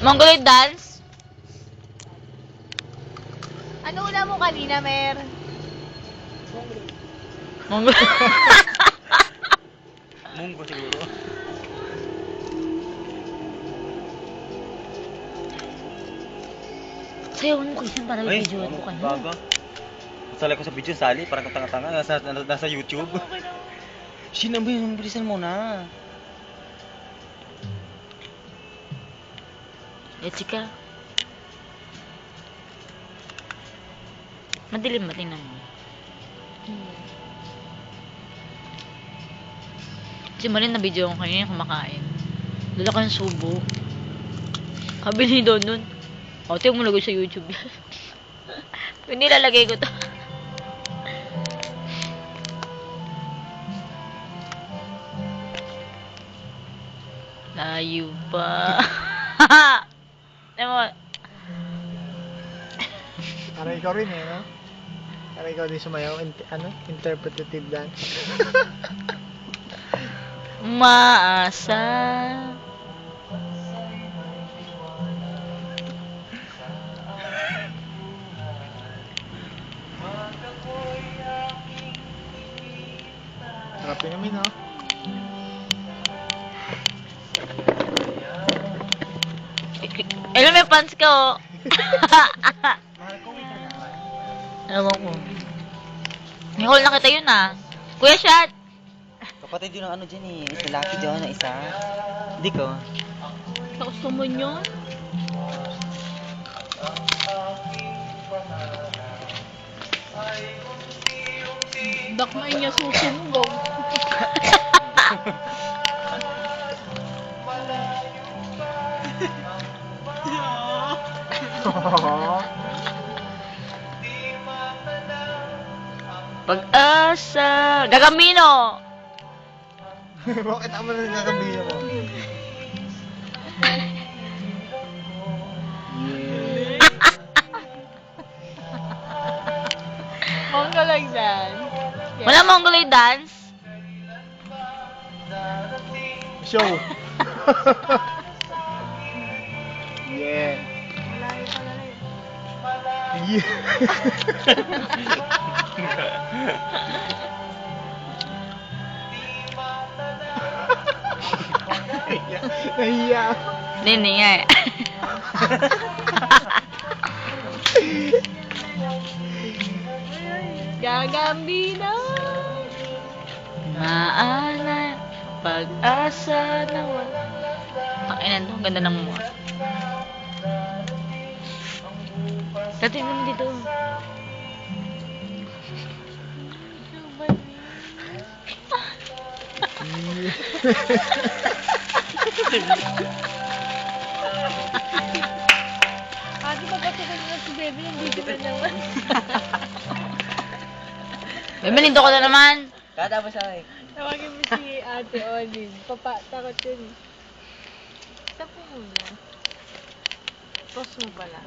Mongoloid dance? Ano una mo kanina, Mer? Mongoloid. Munggo siguro. Sayawan mo kasi para Ay, i-video ano, ko ka na. baga. Sali ko sa video, sali, parang katanga-tanga, nasa YouTube. Sino ba yun? Bilisan mo na. Chika. Madilim ba? Tingnan mo. Si Malin na video ko kanina kumakain. Dala ka ng subo. Kabili doon nun. O, tiyo mo lagay sa YouTube yan. Hindi lalagay ko to. Layo pa. Alam mo, Para ikaw rin eh, no? Para ikaw din sumayaw, interpretative dance. maasa. Harapin namin, no? Alam mo yung pants ko. Ewan ko. Nicole, nakita yun ah. Kuya Shot! Kapatid yun ang ano dyan eh. Isa lucky dyan na isa. Hindi ko. Gusto mo yun? Dakmay niya susumbong. Pag-asa. Gagamino! Bakit ako na nagkakabila mo? Yeah. Mongoloid dance. Yes. Wala Mongoloid dance? Show! Yeah. Malayo pala na yun. Yeah. Nahiya. Hindi nga eh. Gagambino. Maana. Pag-asa na wala. Pakinan to, ang ganda ng mukha. Dati naman dito. Ate, pagkatukan na si Bebe, nandito ka naman. Bimilindo ko na naman. Katapos ako eh. Tawagin mo si Ate Olin. Takot yun eh. Isa po muna. Post mo pala.